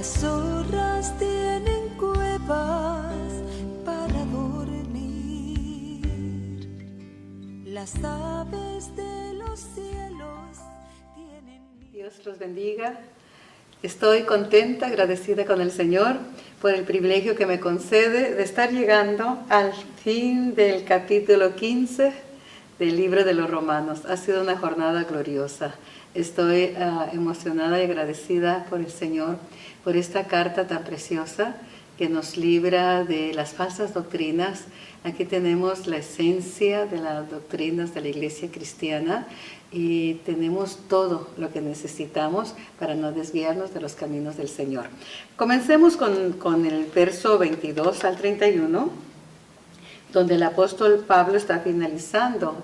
Las zorras tienen cuevas para dormir. Las aves de los cielos tienen... Dios los bendiga. Estoy contenta, agradecida con el Señor por el privilegio que me concede de estar llegando al fin del capítulo 15 del libro de los Romanos. Ha sido una jornada gloriosa. Estoy emocionada y agradecida por el Señor, por esta carta tan preciosa que nos libra de las falsas doctrinas. Aquí tenemos la esencia de las doctrinas de la Iglesia cristiana y tenemos todo lo que necesitamos para no desviarnos de los caminos del Señor. Comencemos con el verso 22 al 31, donde el apóstol Pablo está finalizando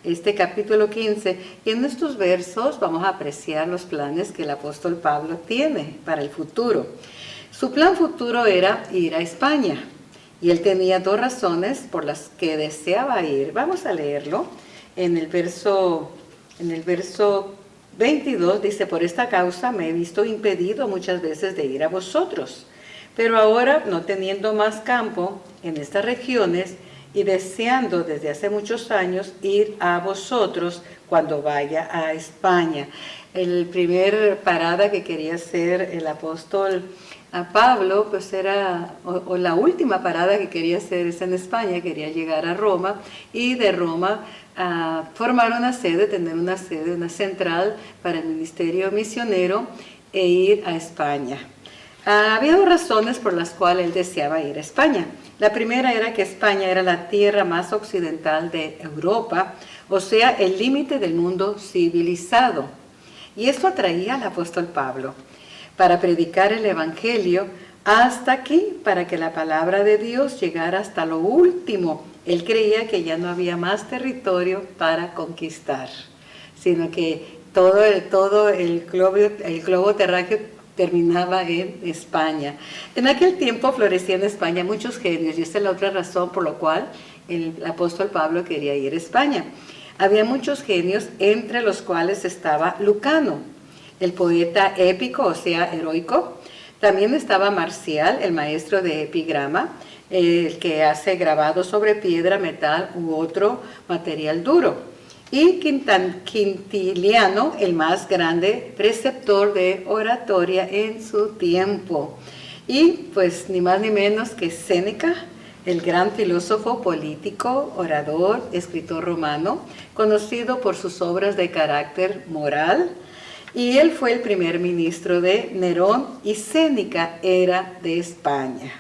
este capítulo 15. Y en estos versos vamos a apreciar los planes que el apóstol Pablo tiene para el futuro. Su plan futuro era ir a España. Y él tenía dos razones por las que deseaba ir. Vamos a leerlo. En el verso 22 dice: por esta causa me he visto impedido muchas veces de ir a vosotros. Pero ahora, no teniendo más campo en estas regiones y deseando desde hace muchos años ir a vosotros cuando vaya a España. El primer parada que quería hacer el apóstol a Pablo, pues era, o la última parada que quería hacer es en España. Quería llegar a Roma y de Roma a formar una sede, tener una sede, una central para el ministerio misionero e ir a España. Había dos razones por las cuales él deseaba ir a España. La primera era que España era la tierra más occidental de Europa, o sea, el límite del mundo civilizado. Y esto atraía al apóstol Pablo para predicar el evangelio hasta aquí, para que la palabra de Dios llegara hasta lo último. Él creía que ya no había más territorio para conquistar, sino que todo el globo terráqueo terminaba en España. En aquel tiempo florecían en España muchos genios, y esta es la otra razón por la cual el apóstol Pablo quería ir a España. Había muchos genios, entre los cuales estaba Lucano, el poeta épico, o sea, heroico. También estaba Marcial, el maestro de epigrama, el que hace grabados sobre piedra, metal u otro material duro. Y Quintiliano, el más grande preceptor de oratoria en su tiempo. Y pues ni más ni menos que Séneca, el gran filósofo político, orador, escritor romano, conocido por sus obras de carácter moral. Y él fue el primer ministro de Nerón, y Séneca era de España.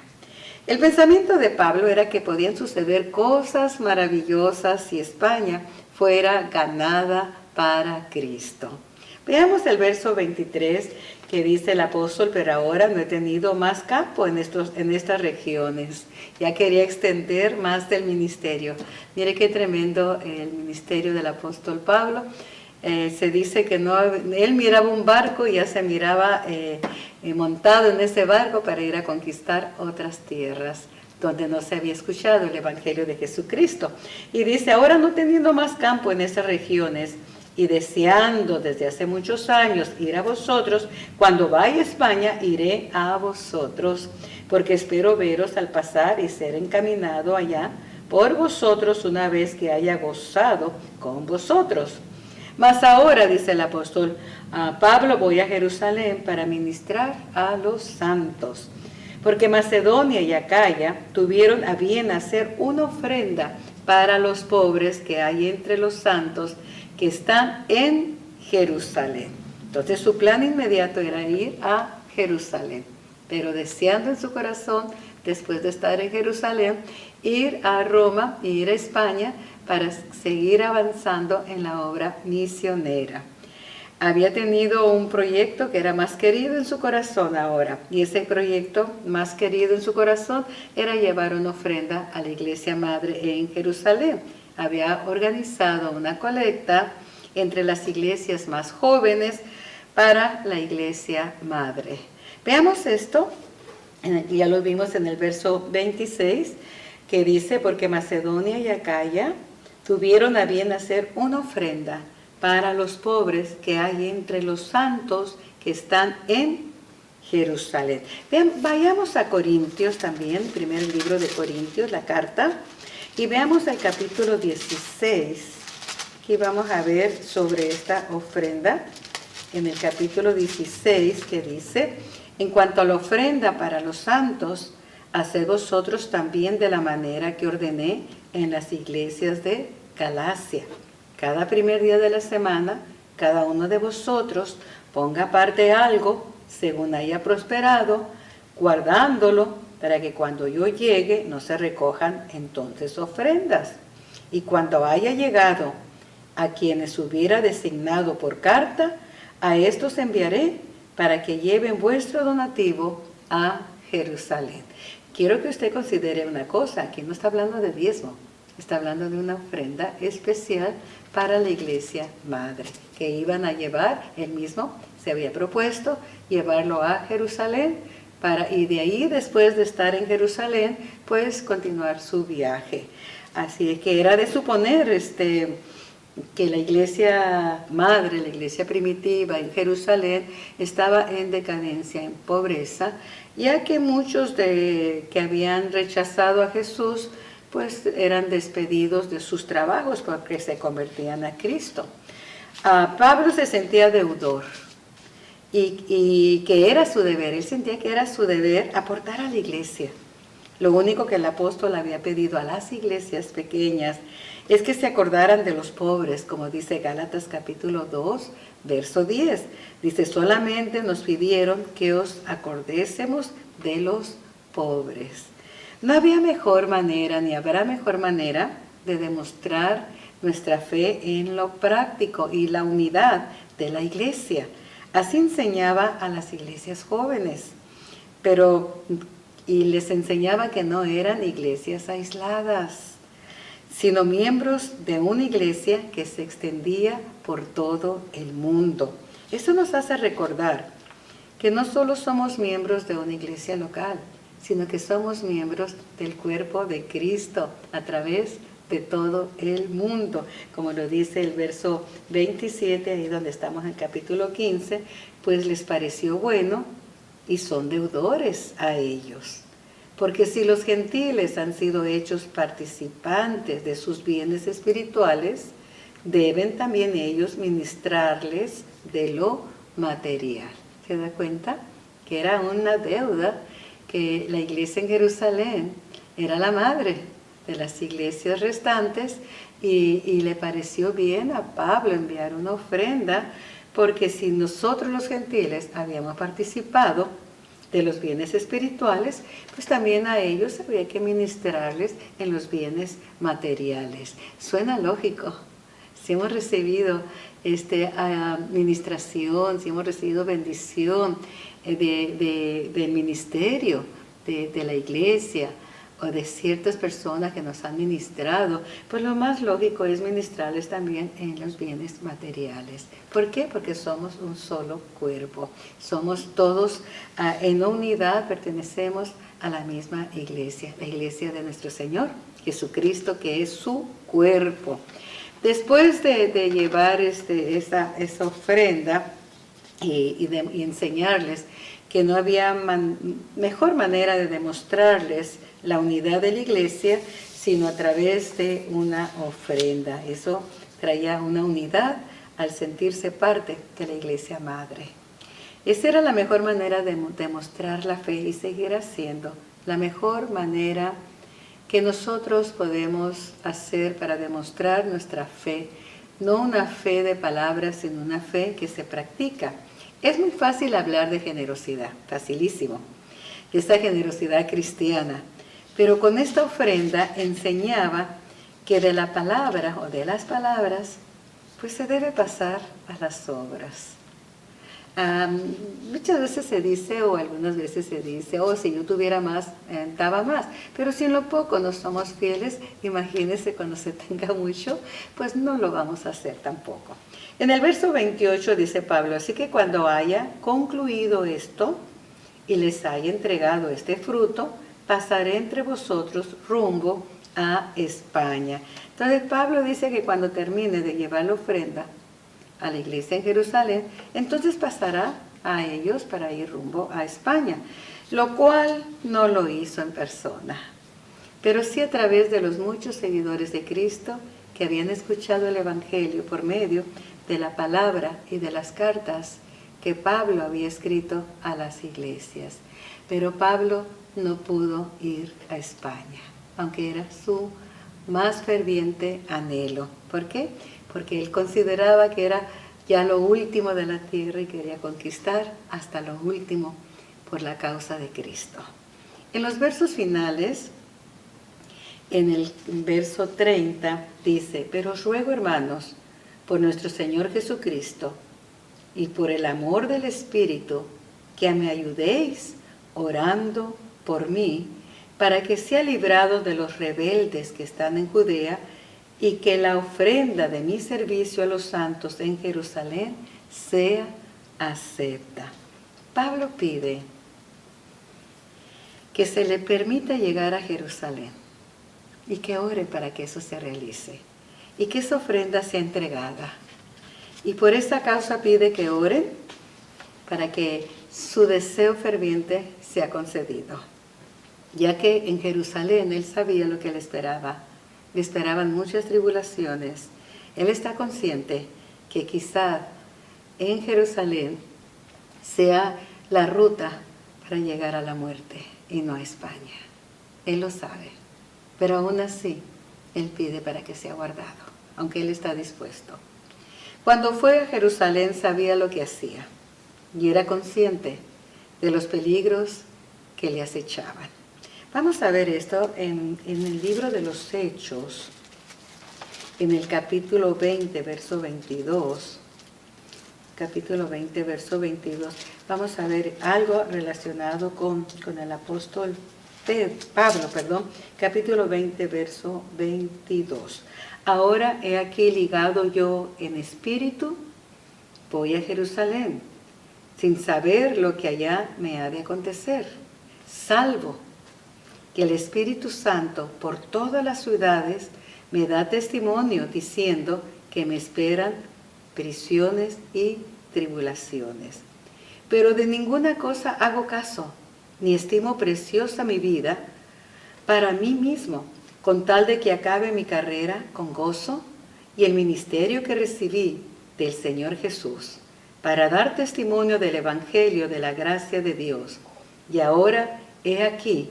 El pensamiento de Pablo era que podían suceder cosas maravillosas si España fuera ganada para Cristo. Veamos el verso 23 que dice el apóstol: pero ahora no he tenido más campo en estas regiones. Ya quería extender más del ministerio. Mire qué tremendo el ministerio del apóstol Pablo. Se dice que él miraba un barco y ya se miraba montado en ese barco para ir a conquistar otras tierras donde no se había escuchado el evangelio de Jesucristo. Y dice: ahora no teniendo más campo en esas regiones y deseando desde hace muchos años ir a vosotros, cuando vaya a España iré a vosotros, porque espero veros al pasar y ser encaminado allá por vosotros una vez que haya gozado con vosotros. Mas ahora, dice el apóstol Pablo, voy a Jerusalén para ministrar a los santos, porque Macedonia y Acaya tuvieron a bien hacer una ofrenda para los pobres que hay entre los santos que están en Jerusalén. Entonces su plan inmediato era ir a Jerusalén, pero deseando en su corazón, después de estar en Jerusalén, ir a Roma e ir a España para seguir avanzando en la obra misionera. Había tenido un proyecto que era más querido en su corazón ahora, y ese proyecto más querido en su corazón era llevar una ofrenda a la iglesia madre en Jerusalén. Había organizado una colecta entre las iglesias más jóvenes para la iglesia madre. Veamos esto, ya lo vimos en el verso 26, que dice: porque Macedonia y Acaya tuvieron a bien hacer una ofrenda para los pobres que hay entre los santos que están en Jerusalén. Vean, vayamos a Corintios también, primer libro de Corintios, la carta, y veamos el capítulo 16. Aquí vamos a ver sobre esta ofrenda, en el capítulo 16, que dice: en cuanto a la ofrenda para los santos, haced vosotros también de la manera que ordené en las iglesias de Galacia. Cada primer día de la semana, cada uno de vosotros ponga aparte algo según haya prosperado, guardándolo para que cuando yo llegue no se recojan entonces ofrendas. Y cuando haya llegado a quienes hubiera designado por carta, a estos enviaré para que lleven vuestro donativo a Jerusalén. Quiero que usted considere una cosa, aquí no está hablando de diezmo, está hablando de una ofrenda especial para la iglesia madre, que iban a llevar, él mismo se había propuesto llevarlo a Jerusalén, y de ahí, después de estar en Jerusalén, pues continuar su viaje. Así es que era de suponer que la iglesia madre, la iglesia primitiva en Jerusalén, estaba en decadencia, en pobreza, ya que muchos que habían rechazado a Jesús, pues eran despedidos de sus trabajos porque se convertían a Cristo. Pablo se sentía deudor y que era su deber, él sentía que era su deber aportar a la iglesia. Lo único que el apóstol había pedido a las iglesias pequeñas es que se acordaran de los pobres, como dice Gálatas capítulo 2, verso 10. Dice, solamente nos pidieron que os acordésemos de los pobres. No había mejor manera, ni habrá mejor manera de demostrar nuestra fe en lo práctico y la unidad de la iglesia. Así enseñaba a las iglesias jóvenes, y les enseñaba que no eran iglesias aisladas, sino miembros de una iglesia que se extendía por todo el mundo. Eso nos hace recordar que no solo somos miembros de una iglesia local, sino que somos miembros del cuerpo de Cristo a través de todo el mundo. Como lo dice el verso 27, ahí donde estamos en capítulo 15, pues les pareció bueno y son deudores a ellos. Porque si los gentiles han sido hechos participantes de sus bienes espirituales, deben también ellos ministrarles de lo material. ¿Se da cuenta? Que era una deuda, que la iglesia en Jerusalén era la madre de las iglesias restantes y le pareció bien a Pablo enviar una ofrenda, porque si nosotros los gentiles habíamos participado de los bienes espirituales, pues también a ellos había que ministrarles en los bienes materiales. Suena lógico. Si hemos recibido administración, si hemos recibido bendición del ministerio de la iglesia o de ciertas personas que nos han ministrado, pues lo más lógico es ministrarles también en los bienes materiales. ¿Por qué? Porque somos un solo cuerpo. Somos todos en unidad, pertenecemos a la misma iglesia, la iglesia de nuestro Señor Jesucristo, que es su cuerpo. Después de llevar esa ofrenda y enseñarles que no había mejor manera de demostrarles la unidad de la iglesia, sino a través de una ofrenda. Eso traía una unidad al sentirse parte de la iglesia madre. Esa era la mejor manera de demostrar la fe y seguir haciendo la mejor manera que nosotros podemos hacer para demostrar nuestra fe. No una fe de palabras, sino una fe que se practica. Es muy fácil hablar de generosidad, facilísimo, esa generosidad cristiana. Pero con esta ofrenda enseñaba que de la palabra o de las palabras, pues se debe pasar a las obras. Muchas veces se dice, o algunas veces se dice, si yo tuviera más, daba más. Pero si en lo poco no somos fieles, imagínense cuando se tenga mucho, pues no lo vamos a hacer tampoco. En el verso 28 dice Pablo, así que cuando haya concluido esto y les haya entregado este fruto, pasaré entre vosotros rumbo a España. Entonces Pablo dice que cuando termine de llevar la ofrenda a la iglesia en Jerusalén, entonces pasará a ellos para ir rumbo a España, lo cual no lo hizo en persona, pero sí a través de los muchos seguidores de Cristo que habían escuchado el Evangelio por medio de la palabra y de las cartas que Pablo había escrito a las iglesias. Pero Pablo no pudo ir a España, aunque era su más ferviente anhelo. ¿Por qué? Porque él consideraba que era ya lo último de la tierra y quería conquistar hasta lo último por la causa de Cristo. En los versos finales, en el verso 30, dice: pero os ruego, hermanos, por nuestro Señor Jesucristo y por el amor del Espíritu, que me ayudéis orando por mí, para que sea librado de los rebeldes que están en Judea, y que la ofrenda de mi servicio a los santos en Jerusalén sea acepta. Pablo pide que se le permita llegar a Jerusalén y que ore para que eso se realice y que esa ofrenda sea entregada. Y por esa causa pide que oren para que su deseo ferviente sea concedido, ya que en Jerusalén él sabía lo que le esperaba. Le esperaban muchas tribulaciones. Él está consciente que quizá en Jerusalén sea la ruta para llegar a la muerte y no a España. Él lo sabe, pero aún así él pide para que sea guardado, aunque él está dispuesto. Cuando fue a Jerusalén sabía lo que hacía y era consciente de los peligros que le acechaban. Vamos a ver esto en el libro de los Hechos, en el capítulo 20, verso 22. Capítulo 20, verso 22. Vamos a ver algo relacionado con el apóstol Pablo, capítulo 20, verso 22. Ahora he aquí ligado yo en espíritu, voy a Jerusalén, sin saber lo que allá me ha de acontecer, salvo que el Espíritu Santo por todas las ciudades me da testimonio diciendo que me esperan prisiones y tribulaciones. Pero de ninguna cosa hago caso, ni estimo preciosa mi vida para mí mismo, con tal de que acabe mi carrera con gozo y el ministerio que recibí del Señor Jesús, para dar testimonio del Evangelio de la gracia de Dios. Y ahora he aquí,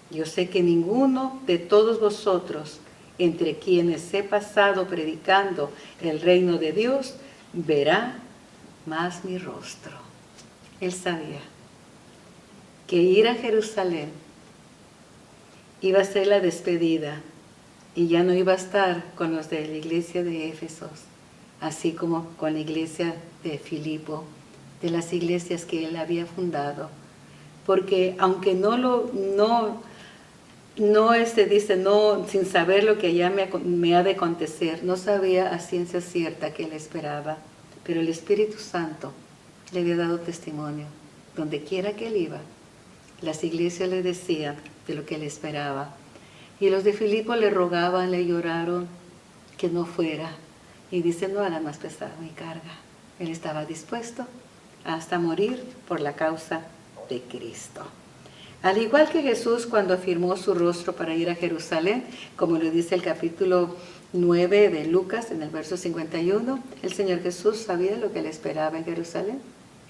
yo sé que ninguno de todos vosotros, entre quienes he pasado predicando el reino de Dios, verá más mi rostro. Él sabía que ir a Jerusalén iba a ser la despedida y ya no iba a estar con los de la iglesia de Éfeso, así como con la iglesia de Filipo, de las iglesias que él había fundado. Porque aunque sin saber lo que ya me ha de acontecer, no sabía a ciencia cierta que le esperaba, pero el Espíritu Santo le había dado testimonio. Donde quiera que él iba, las iglesias le decían de lo que le esperaba. Y los de Filipo le rogaban, le lloraron que no fuera. Y dice: no hará más pesada mi carga. Él estaba dispuesto hasta morir por la causa de Cristo. Al igual que Jesús cuando afirmó su rostro para ir a Jerusalén, como lo dice el capítulo 9 de Lucas en el verso 51, el Señor Jesús sabía lo que le esperaba en Jerusalén.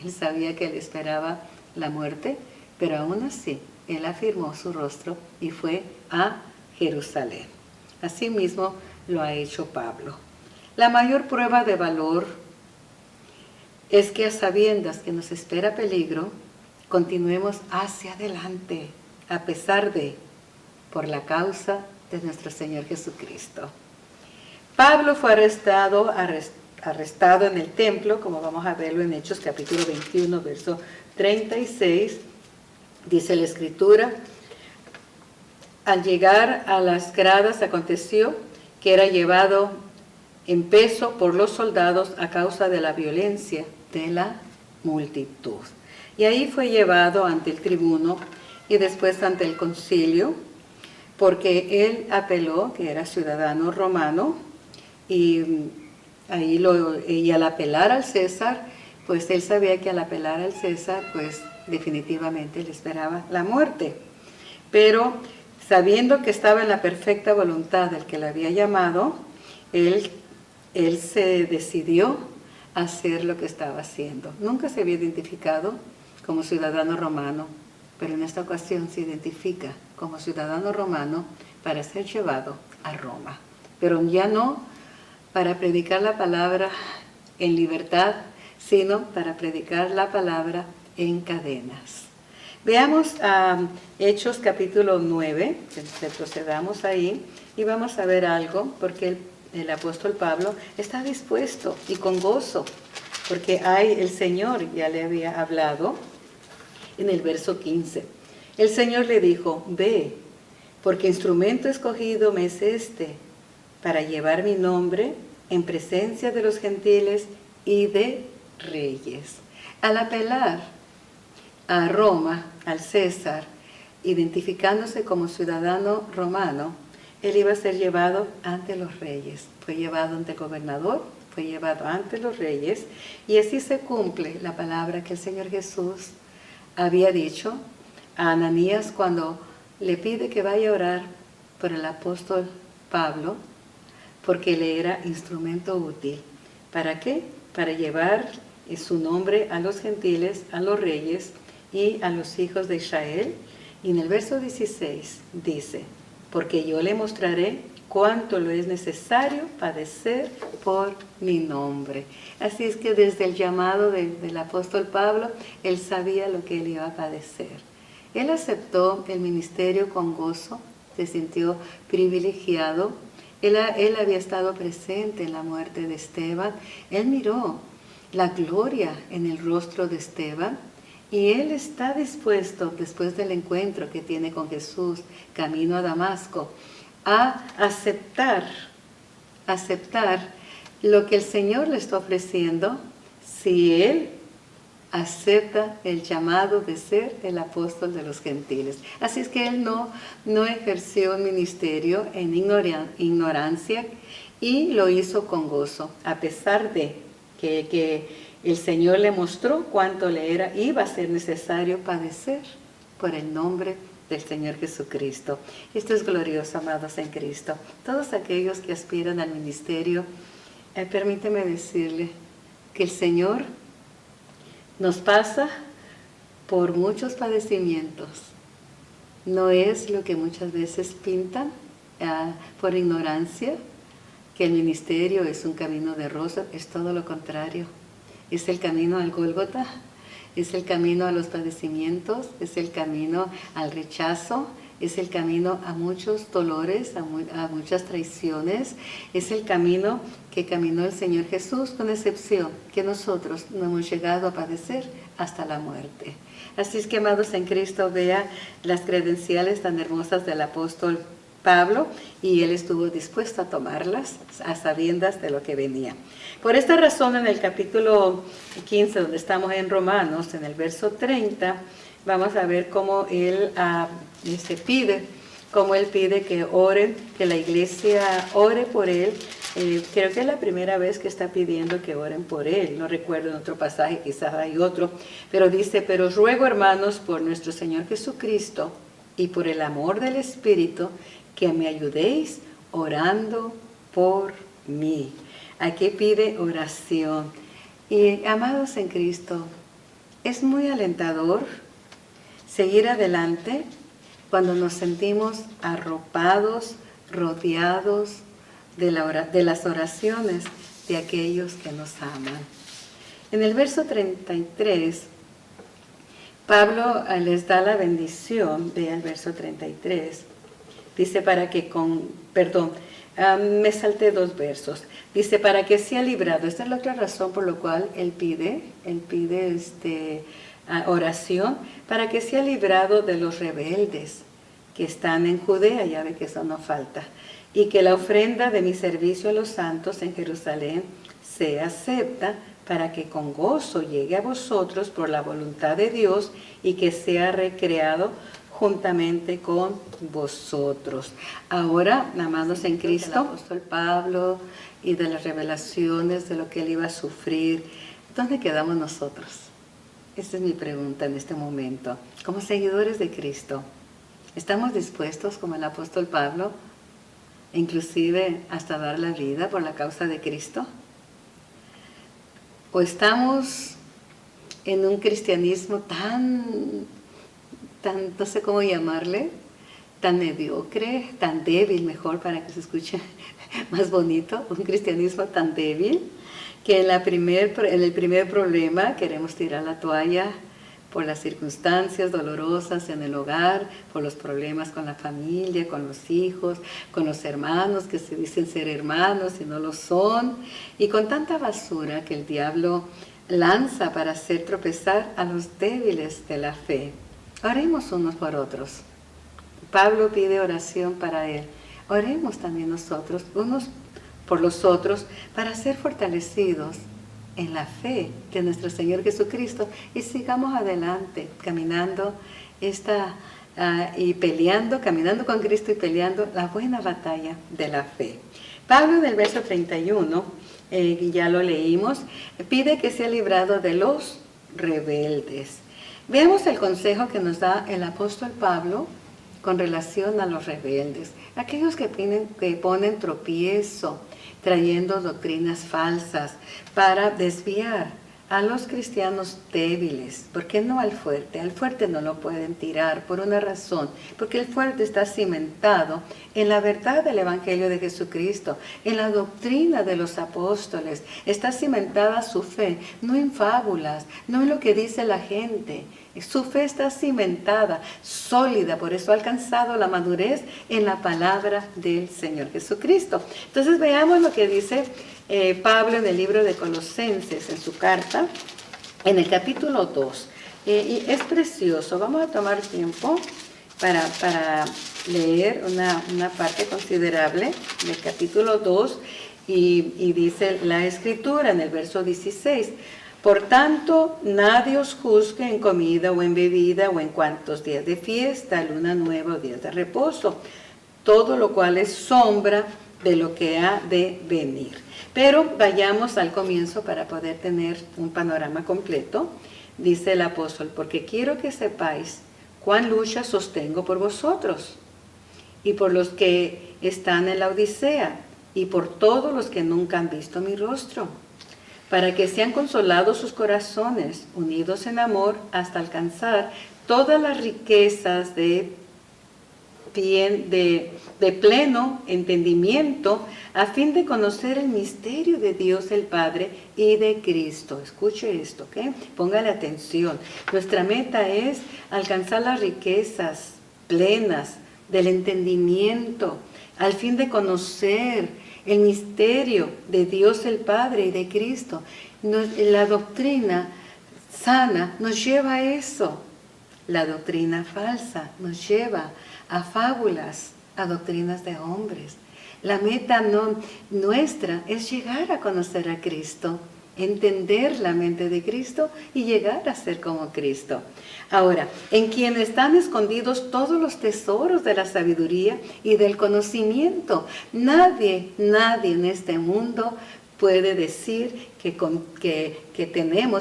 Él sabía que le esperaba la muerte, pero aún así él afirmó su rostro y fue a Jerusalén. Asimismo lo ha hecho Pablo. La mayor prueba de valor es que a sabiendas que nos espera peligro, continuemos hacia adelante, a pesar de, por la causa de nuestro Señor Jesucristo. Pablo fue arrestado en el templo, como vamos a verlo en Hechos capítulo 21, verso 36, dice la Escritura: al llegar a las gradas aconteció que era llevado en peso por los soldados a causa de la violencia de la multitud. Y ahí fue llevado ante el tribuno y después ante el concilio, porque él apeló que era ciudadano romano, y al apelar al César, pues él sabía que al apelar al César, pues definitivamente le esperaba la muerte. Pero sabiendo que estaba en la perfecta voluntad del que le había llamado, él se decidió a hacer lo que estaba haciendo. Nunca se había identificado como ciudadano romano, pero en esta ocasión se identifica como ciudadano romano para ser llevado a Roma. Pero ya no para predicar la palabra en libertad, sino para predicar la palabra en cadenas. Veamos Hechos capítulo 9, retrocedamos ahí y vamos a ver algo, porque el apóstol Pablo está dispuesto y con gozo, porque el Señor ya le había hablado en el verso 15. El Señor le dijo, ve, porque instrumento escogido me es este, para llevar mi nombre en presencia de los gentiles y de reyes. Al apelar a Roma, al César, identificándose como ciudadano romano, él iba a ser llevado ante los reyes. Fue llevado ante el gobernador, fue llevado ante los reyes, y así se cumple la palabra que el Señor Jesús había dicho a Ananías cuando le pide que vaya a orar por el apóstol Pablo, porque le era instrumento útil. ¿Para qué? Para llevar su nombre a los gentiles, a los reyes y a los hijos de Israel. Y en el verso 16 dice, porque yo le mostraré cuánto lo es necesario padecer por mi nombre. Así es que desde el llamado del apóstol Pablo, él sabía lo que él iba a padecer. Él aceptó el ministerio con gozo, se sintió privilegiado. Él había estado presente en la muerte de Esteban. Él miró la gloria en el rostro de Esteban y él está dispuesto, después del encuentro que tiene con Jesús, camino a Damasco, a aceptar lo que el Señor le está ofreciendo si él acepta el llamado de ser el apóstol de los gentiles. Así es que él no ejerció un ministerio en ignorancia y lo hizo con gozo, a pesar de que el Señor le mostró cuánto iba a ser necesario padecer por el nombre del Señor Jesucristo. Esto es glorioso, amados en Cristo. Todos aquellos que aspiran al ministerio, permíteme decirle que el Señor nos pasa por muchos padecimientos. No es lo que muchas veces pintan por ignorancia, que el ministerio es un camino de rosa. Es todo lo contrario. Es el camino al Gólgota, es el camino a los padecimientos, es el camino al rechazo, es el camino a muchos dolores, a muchas traiciones. Es el camino que caminó el Señor Jesús, con excepción que nosotros no hemos llegado a padecer hasta la muerte. Así es que, amados en Cristo, vea las credenciales tan hermosas del apóstol Pablo, y él estuvo dispuesto a tomarlas a sabiendas de lo que venía. Por esta razón, en el capítulo 15, donde estamos en Romanos, en el verso 30, vamos a ver cómo él pide que oren, que la iglesia ore por él. Creo que es la primera vez que está pidiendo que oren por él. No recuerdo en otro pasaje, quizás hay otro, pero dice, pero os ruego, hermanos, por nuestro Señor Jesucristo y por el amor del Espíritu, que me ayudéis orando por mí. Aquí pide oración. Y, amados en Cristo, es muy alentador seguir adelante cuando nos sentimos arropados, rodeados de las oraciones de aquellos que nos aman. En el verso 33, Pablo les da la bendición, vea el verso 33, dice me salté 2 versos. Dice, para que sea librado. Esta es la otra razón por la cual él pide oración, para que sea librado de los rebeldes que están en Judea, ya ve que eso no falta, y que la ofrenda de mi servicio a los santos en Jerusalén sea acepta, para que con gozo llegue a vosotros por la voluntad de Dios y que sea recreado juntamente con vosotros. Ahora, amados en Cristo, el apóstol Pablo y de las revelaciones de lo que él iba a sufrir, ¿dónde quedamos nosotros? Esa es mi pregunta en este momento. Como seguidores de Cristo, ¿estamos dispuestos, como el apóstol Pablo, inclusive hasta dar la vida por la causa de Cristo? ¿O estamos en un cristianismo tan, no sé cómo llamarle, tan mediocre, tan débil, mejor para que se escuche más bonito, un cristianismo tan débil, que en el primer problema queremos tirar la toalla por las circunstancias dolorosas en el hogar, por los problemas con la familia, con los hijos, con los hermanos que se dicen ser hermanos y no lo son, y con tanta basura que el diablo lanza para hacer tropezar a los débiles de la fe. Oremos unos por otros. Pablo pide oración para él. Oremos también nosotros, unos por los otros, para ser fortalecidos en la fe de nuestro Señor Jesucristo y sigamos adelante, caminando y peleando, caminando con Cristo y peleando la buena batalla de la fe. Pablo, en el verso 31, ya lo leímos, pide que sea librado de los rebeldes. Veamos el consejo que nos da el apóstol Pablo con relación a los rebeldes, aquellos que ponen tropiezo, trayendo doctrinas falsas para desviar a los cristianos débiles. ¿Por qué no al fuerte? Al fuerte no lo pueden tirar por una razón, porque el fuerte está cimentado en la verdad del Evangelio de Jesucristo, en la doctrina de los apóstoles. Está cimentada su fe, no en fábulas, no en lo que dice la gente. Su fe está cimentada, sólida, por eso ha alcanzado la madurez en la palabra del Señor Jesucristo. Entonces veamos lo que dice Pablo en el libro de Colosenses, en su carta, en el capítulo 2. Y es precioso. Vamos a tomar tiempo para leer una parte considerable del capítulo 2 y dice la Escritura en el verso 16. Por tanto, nadie os juzgue en comida o en bebida o en cuantos días de fiesta, luna nueva o días de reposo, todo lo cual es sombra de lo que ha de venir. Pero vayamos al comienzo para poder tener un panorama completo. Dice el apóstol, porque quiero que sepáis cuán lucha sostengo por vosotros y por los que están en la Odisea y por todos los que nunca han visto mi rostro, para que sean consolados sus corazones, unidos en amor, hasta alcanzar todas las riquezas de pleno entendimiento, a fin de conocer el misterio de Dios el Padre y de Cristo. Escuche esto, ¿ok? Póngale atención. Nuestra meta es alcanzar las riquezas plenas del entendimiento, al fin de conocer el misterio de Dios el Padre y de Cristo. La doctrina sana nos lleva a eso. La doctrina falsa nos lleva a fábulas, a doctrinas de hombres. La meta nuestra es llegar a conocer a Cristo, entender la mente de Cristo y llegar a ser como Cristo. Ahora, en quien están escondidos todos los tesoros de la sabiduría y del conocimiento. Nadie en este mundo puede decir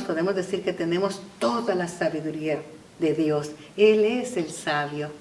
podemos decir que tenemos toda la sabiduría de Dios. Él es el sabio.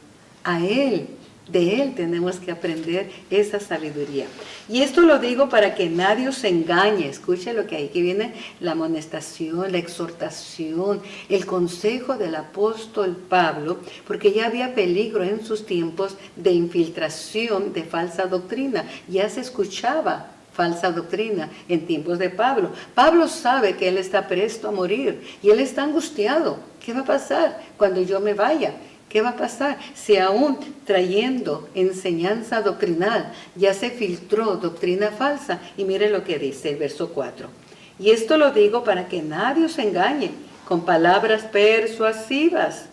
De Él tenemos que aprender esa sabiduría. Y esto lo digo para que nadie os engañe. Escuche lo que aquí viene, la amonestación, la exhortación, el consejo del apóstol Pablo, porque ya había peligro en sus tiempos de infiltración de falsa doctrina. Ya se escuchaba falsa doctrina en tiempos de Pablo. Pablo sabe que él está presto a morir y él está angustiado. ¿Qué va a pasar cuando yo me vaya? ¿Qué va a pasar si aún trayendo enseñanza doctrinal ya se filtró doctrina falsa? Y mire lo que dice el verso 4. Y esto lo digo para que nadie os engañe con palabras persuasivas.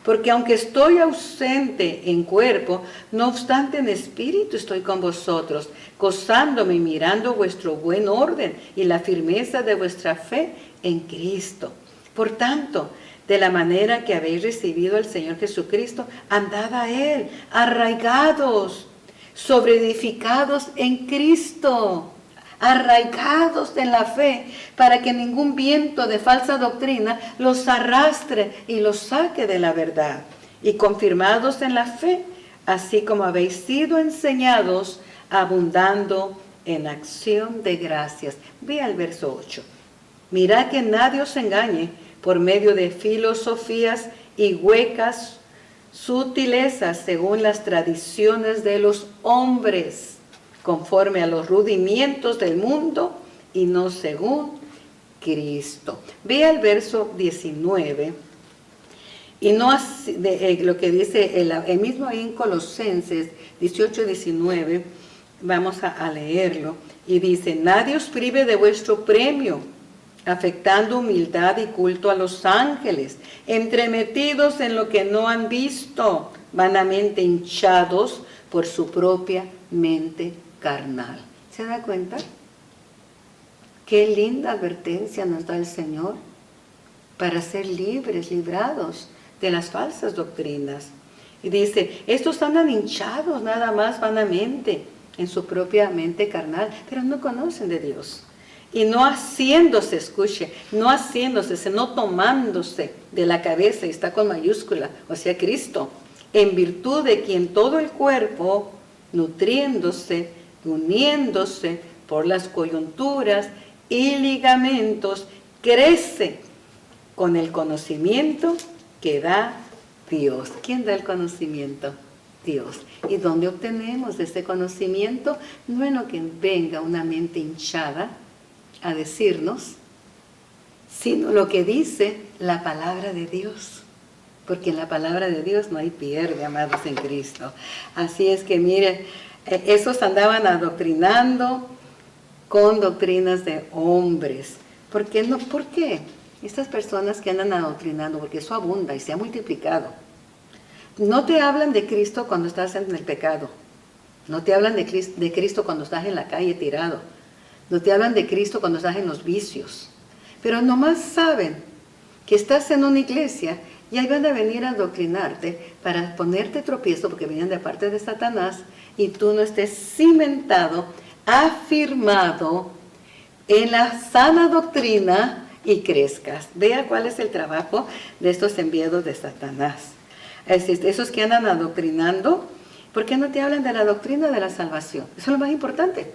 Porque aunque estoy ausente en cuerpo, no obstante en espíritu estoy con vosotros, gozándome y mirando vuestro buen orden y la firmeza de vuestra fe en Cristo. Por tanto, de la manera que habéis recibido al Señor Jesucristo, andad a Él, arraigados, sobreedificados en Cristo. arraigados en la fe, para que ningún viento de falsa doctrina los arrastre y los saque de la verdad, y confirmados en la fe, así como habéis sido enseñados, abundando en acción de gracias. Ve al verso 8. Mirad que nadie os engañe por medio de filosofías y huecas sutilezas según las tradiciones de los hombres, conforme a los rudimientos del mundo y no según Cristo. Ve al verso 19. Y no así, lo que dice el mismo ahí en Colosenses 18-19, vamos a leerlo, y dice: nadie os prive de vuestro premio, afectando humildad y culto a los ángeles, entremetidos en lo que no han visto, vanamente hinchados por su propia mente carnal. ¿Se da cuenta? Qué linda advertencia nos da el Señor para ser libres, librados de las falsas doctrinas. Y dice, estos andan hinchados nada más vanamente en su propia mente carnal, pero no conocen de Dios. Y no haciéndose, escuche, no haciéndose, sino tomándose de la cabeza, y está con mayúscula, o sea, Cristo, en virtud de quien todo el cuerpo, nutriéndose, uniéndose por las coyunturas y ligamentos, crece con el conocimiento que da Dios. ¿Quién da el conocimiento? Dios. ¿Y dónde obtenemos ese conocimiento? No en lo que venga una mente hinchada a decirnos, sino lo que dice la palabra de Dios. Porque en la palabra de Dios no hay pierde, amados en Cristo. Así es que mire, esos andaban adoctrinando con doctrinas de hombres. ¿Por qué no? ¿Por qué? Estas personas que andan adoctrinando, porque eso abunda y se ha multiplicado. No te hablan de Cristo cuando estás en el pecado. No te hablan de Cristo cuando estás en la calle tirado. No te hablan de Cristo cuando estás en los vicios. Pero nomás saben que estás en una iglesia y ahí van a venir a adoctrinarte para ponerte tropiezo, porque vienen de parte de Satanás, y tú no estés cimentado, afirmado en la sana doctrina y crezcas. Vea cuál es el trabajo de estos enviados de Satanás. Esos que andan adoctrinando, ¿por qué no te hablan de la doctrina de la salvación? Eso es lo más importante.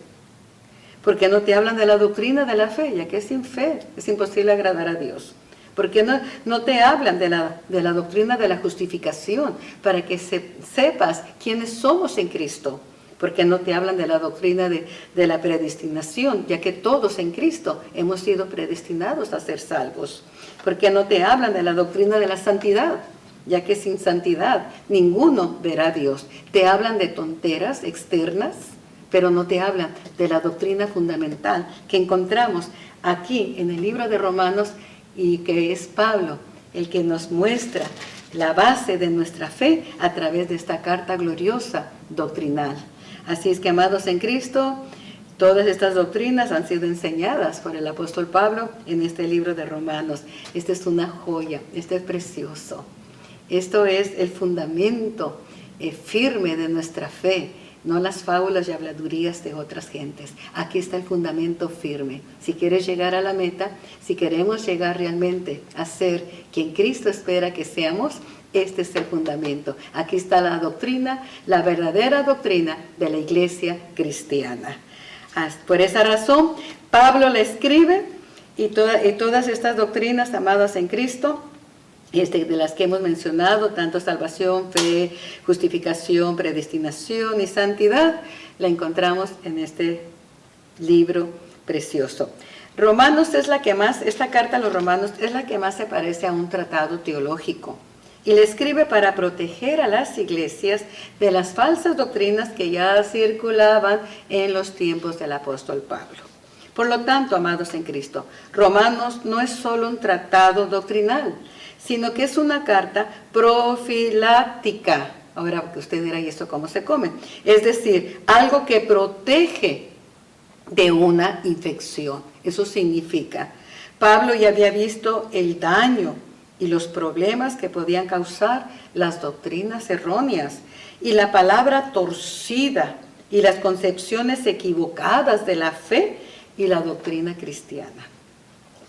¿Por qué no te hablan de la doctrina de la fe? Ya que sin fe es imposible agradar a Dios. ¿Por qué no te hablan de la doctrina de la justificación para que sepas quiénes somos en Cristo? ¿Por qué no te hablan de la doctrina de la predestinación? Ya que todos en Cristo hemos sido predestinados a ser salvos. ¿Por qué no te hablan de la doctrina de la santidad? Ya que sin santidad ninguno verá a Dios. Te hablan de tonteras externas, pero no te hablan de la doctrina fundamental que encontramos aquí en el libro de Romanos, y que es Pablo el que nos muestra la base de nuestra fe a través de esta carta gloriosa doctrinal. Así es que, amados en Cristo, todas estas doctrinas han sido enseñadas por el apóstol Pablo en este libro de Romanos. Esta es una joya, esto es precioso. Esto es el fundamento firme de nuestra fe, no las fábulas y habladurías de otras gentes. Aquí está el fundamento firme. Si quieres llegar a la meta, si queremos llegar realmente a ser quien Cristo espera que seamos, este es el fundamento. Aquí está la doctrina, la verdadera doctrina de la iglesia cristiana. Por esa razón, Pablo le escribe, y todas estas doctrinas, amadas en Cristo, de las que hemos mencionado, tanto salvación, fe, justificación, predestinación y santidad, la encontramos en este libro precioso. Romanos es la que más, esta carta a los Romanos es la que más se parece a un tratado teológico, y le escribe para proteger a las iglesias de las falsas doctrinas que ya circulaban en los tiempos del apóstol Pablo. Por lo tanto, amados en Cristo, Romanos no es solo un tratado doctrinal, sino que es una carta profiláctica. Ahora, usted dirá, ¿y esto cómo se come? Es decir, algo que protege de una infección. Eso significa, Pablo ya había visto el daño y los problemas que podían causar las doctrinas erróneas y la palabra torcida y las concepciones equivocadas de la fe y la doctrina cristiana.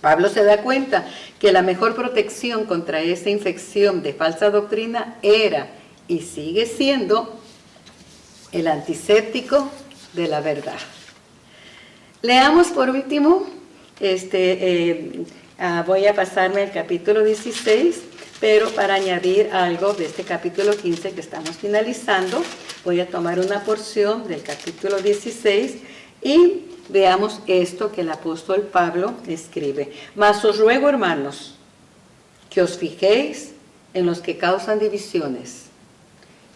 Pablo se da cuenta que la mejor protección contra esta infección de falsa doctrina era y sigue siendo el antiséptico de la verdad. Leamos por último, voy a pasarme al capítulo 16, pero para añadir algo de este capítulo 15 que estamos finalizando, voy a tomar una porción del capítulo 16 y veamos esto que el apóstol Pablo escribe. Mas os ruego, hermanos, que os fijéis en los que causan divisiones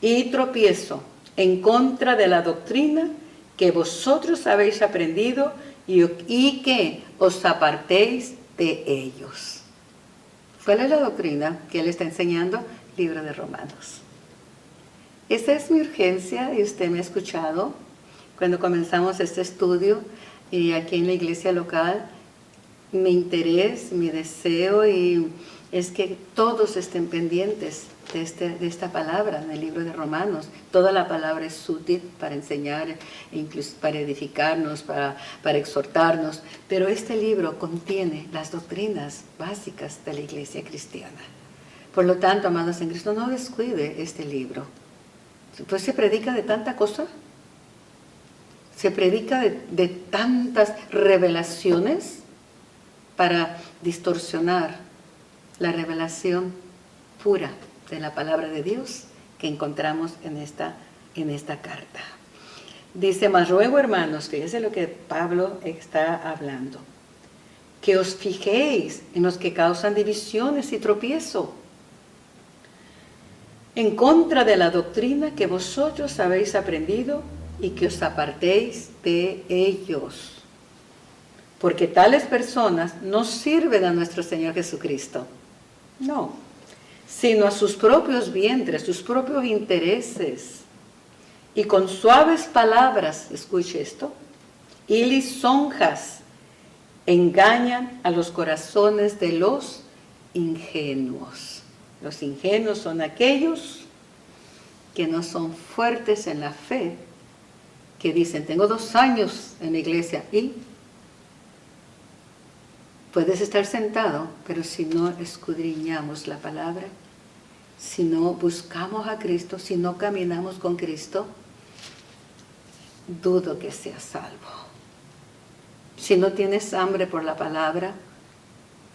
y tropiezo en contra de la doctrina que vosotros habéis aprendido y que os apartéis de ellos. ¿Cuál es la doctrina que él está enseñando? Libro de Romanos. Esa es mi urgencia y usted me ha escuchado cuando comenzamos este estudio y aquí en la iglesia local. Mi interés, mi deseo es que todos estén pendientes de esta palabra en el libro de Romanos. Toda la palabra es útil para enseñar, incluso para edificarnos, para exhortarnos, pero este libro contiene las doctrinas básicas de la iglesia cristiana. Por lo tanto, amados en Cristo, no descuide este libro. Pues se predica de tanta cosa, se predica de tantas revelaciones para distorsionar la revelación pura de la palabra de Dios que encontramos en esta carta. Dice, mas ruego, hermanos, fíjese lo que Pablo está hablando, que os fijéis en los que causan divisiones y tropiezo, en contra de la doctrina que vosotros habéis aprendido y que os apartéis de ellos. Porque tales personas no sirven a nuestro Señor Jesucristo, no, sino a sus propios vientres, sus propios intereses. Y con suaves palabras, escuche esto, y lisonjas engañan a los corazones de los ingenuos. Los ingenuos son aquellos que no son fuertes en la fe, que dicen, tengo 2 años en la iglesia y puedes estar sentado, pero si no escudriñamos la palabra, si no buscamos a Cristo, si no caminamos con Cristo, dudo que seas salvo. Si no tienes hambre por la palabra,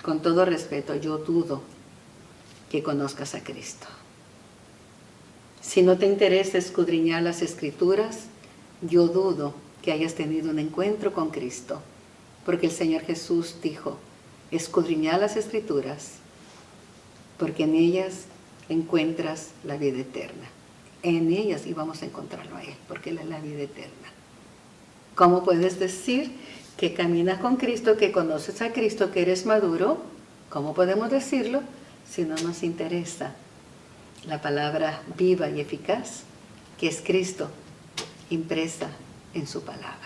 con todo respeto, yo dudo que conozcas a Cristo. Si no te interesa escudriñar las Escrituras, yo dudo que hayas tenido un encuentro con Cristo, porque el Señor Jesús dijo, escudriñad las Escrituras, porque en ellas encuentras la vida eterna. En ellas íbamos a encontrarlo a Él, porque Él es la vida eterna. ¿Cómo puedes decir que caminas con Cristo, que conoces a Cristo, que eres maduro? ¿Cómo podemos decirlo si no nos interesa la palabra viva y eficaz, que es Cristo, impresa en su palabra?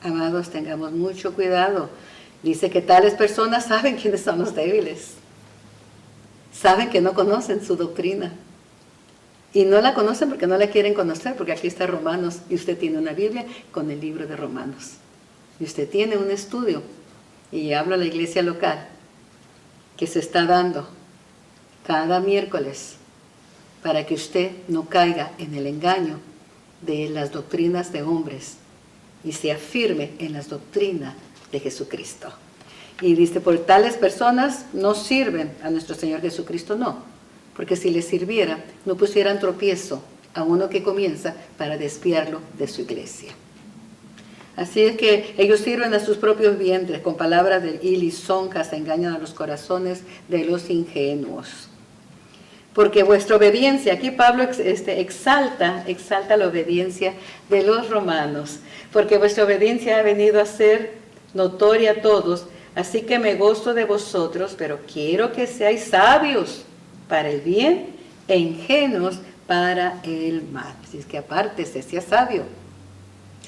Amados, tengamos mucho cuidado. Dice que tales personas saben quiénes son los débiles. Saben que no conocen su doctrina. Y no la conocen porque no la quieren conocer, porque aquí está Romanos y usted tiene una Biblia con el libro de Romanos. Y usted tiene un estudio, y hablo a la iglesia local, que se está dando cada miércoles para que usted no caiga en el engaño de las doctrinas de hombres y se afirme en las doctrinas de Jesucristo. Y dice, por tales personas no sirven a nuestro Señor Jesucristo, no, porque si les sirviera, no pusieran tropiezo a uno que comienza para desviarlo de su iglesia. Así es que ellos sirven a sus propios vientres, con palabras de y lisonjas engañan a los corazones de los ingenuos. Porque vuestra obediencia, aquí Pablo exalta la obediencia de los romanos, porque vuestra obediencia ha venido a ser notoria a todos, así que me gozo de vosotros, pero quiero que seáis sabios para el bien e ingenuos para el mal. Así es que apártese, sea sabio.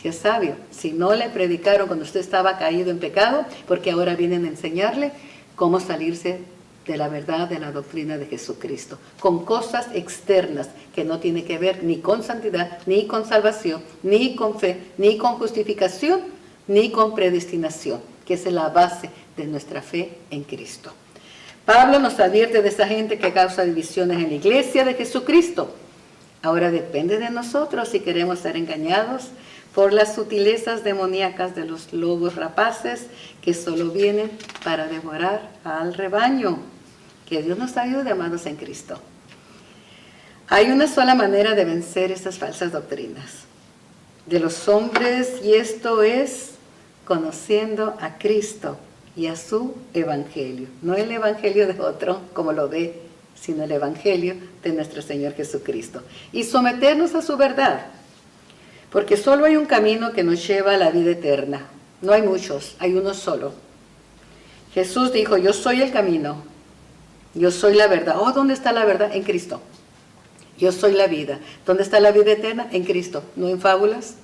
Sea sabio. Si no le predicaron cuando usted estaba caído en pecado, porque ahora vienen a enseñarle cómo salirse de la verdad, de la doctrina de Jesucristo, con cosas externas que no tienen que ver ni con santidad, ni con salvación, ni con fe, ni con justificación, ni con predestinación, que es la base de nuestra fe en Cristo. Pablo nos advierte de esa gente que causa divisiones en la iglesia de Jesucristo. Ahora depende de nosotros si queremos ser engañados por las sutilezas demoníacas de los lobos rapaces que solo vienen para devorar al rebaño. Que Dios nos ayude, amados en Cristo. Hay una sola manera de vencer estas falsas doctrinas de los hombres, y esto es conociendo a Cristo y a su evangelio. No el evangelio de otro, como lo ve, sino el evangelio de nuestro Señor Jesucristo. Y someternos a su verdad. Porque solo hay un camino que nos lleva a la vida eterna. No hay muchos, hay uno solo. Jesús dijo, yo soy el camino, yo soy la verdad. Oh, ¿dónde está la verdad? En Cristo. Yo soy la vida. ¿Dónde está la vida eterna? En Cristo. No en fábulas,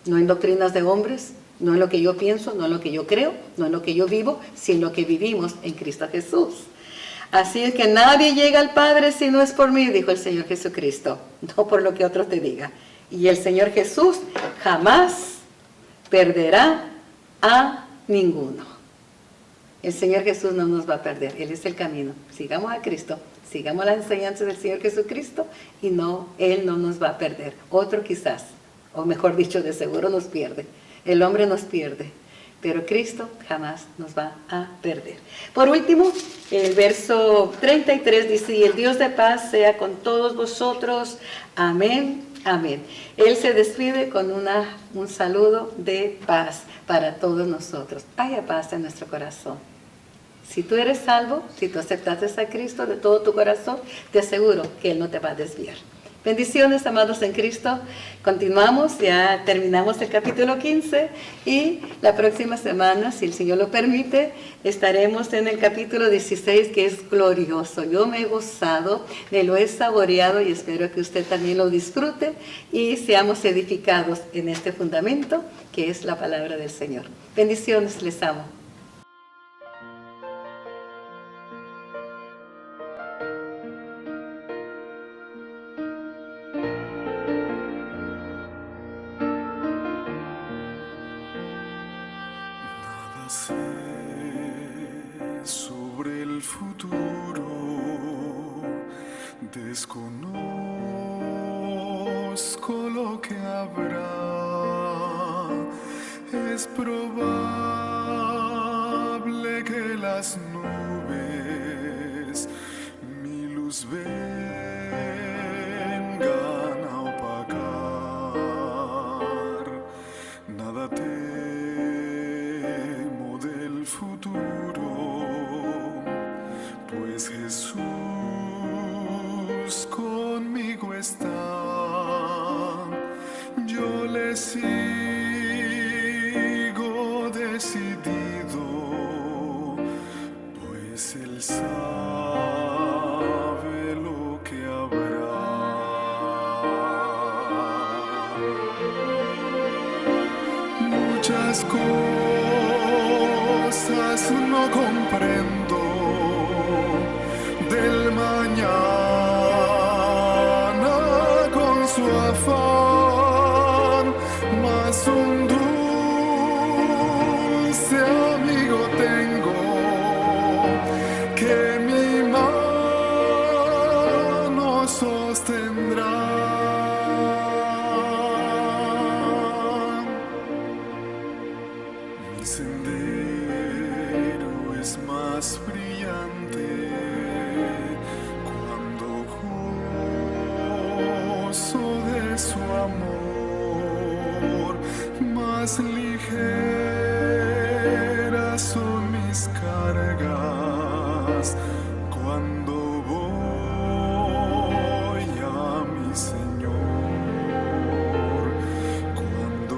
no en doctrinas de hombres, no en lo que yo pienso, no en lo que yo creo, no en lo que yo vivo, sino en lo que vivimos en Cristo Jesús. Así es que nadie llega al Padre si no es por mí, dijo el Señor Jesucristo, no por lo que otros te digan. Y el Señor Jesús jamás perderá a ninguno. El Señor Jesús no nos va a perder, Él es el camino. Sigamos a Cristo, sigamos la enseñanza del Señor Jesucristo y no, Él no nos va a perder. Otro quizás, o mejor dicho, de seguro nos pierde. El hombre nos pierde, pero Cristo jamás nos va a perder. Por último, el verso 33 dice, y el Dios de paz sea con todos vosotros. Amén. Amén. Él se despide con un saludo de paz para todos nosotros. Haya paz en nuestro corazón. Si tú eres salvo, si tú aceptaste a Cristo de todo tu corazón, te aseguro que Él no te va a desviar. Bendiciones, amados en Cristo. Continuamos, ya terminamos el capítulo 15 y la próxima semana, si el Señor lo permite, estaremos en el capítulo 16, que es glorioso. Yo me he gozado, me lo he saboreado y espero que usted también lo disfrute y seamos edificados en este fundamento que es la palabra del Señor. Bendiciones, les amo. Sé sobre el futuro, desconozco lo que habrá. Es probable que las nubes mi luz vengan a opacar. Nada temo del futuro, pues Jesús conmigo está. Yo le sigo decidido, pues Él sabe lo que habrá. Muchas cosas no comprendo del mañana con su afán, mas un dulce amigo tengo que mi mano sostendrá. Mi sendero es más brillante cuando gozo de su amor, más ligeras son mis cargas cuando voy a mi Señor, cuando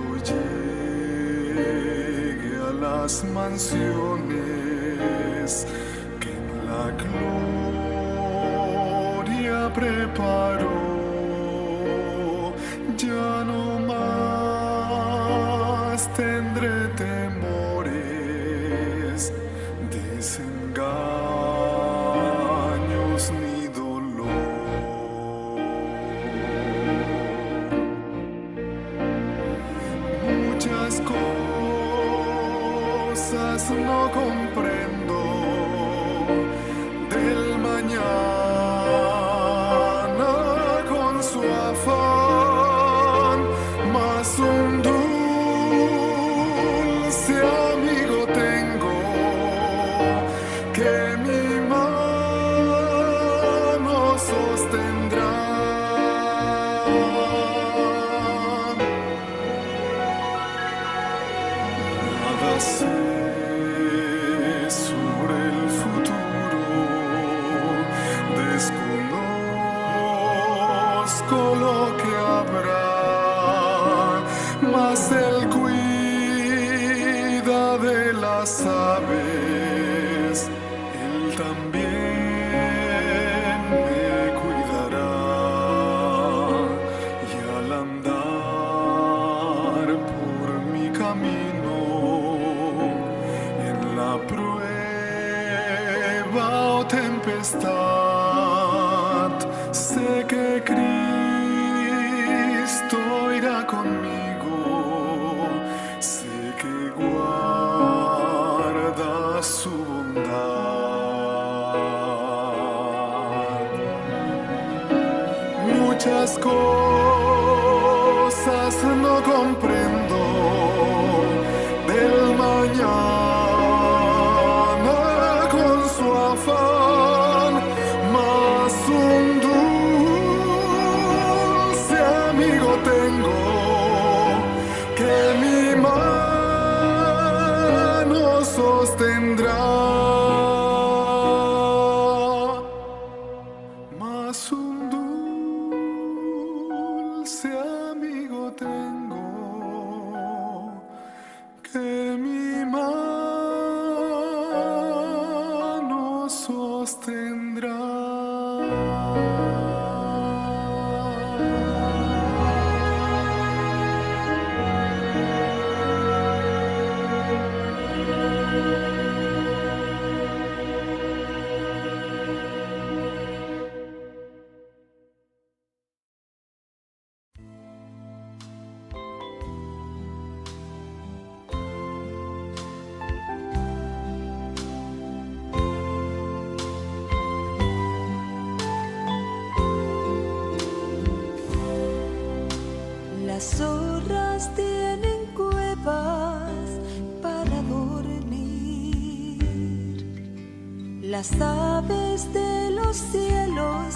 llegue a las mansiones que en la gloria preparó. Ya no más tendré temores, desengaños ni dolor. Muchas cosas cosas no comprendo del mañana con su afán, mas un dulce amigo tengo que mi mano sostendrá. Nada sé sobre el futuro, desconozco lo que habrá, mas él cuida de las aves, él también me cuidará, y al andar por mi camino en la prueba o tempestad, sé que Cristo irá conmigo, sé que guarda su bondad. Muchas cosas no comprendo del mañana con su afán, mas un dulce amigo tengo que mi mano sostendrá. Mas un dulce amigo tengo que mi mano sostendrá. Las zorras tienen cuevas para dormir. Las aves de los cielos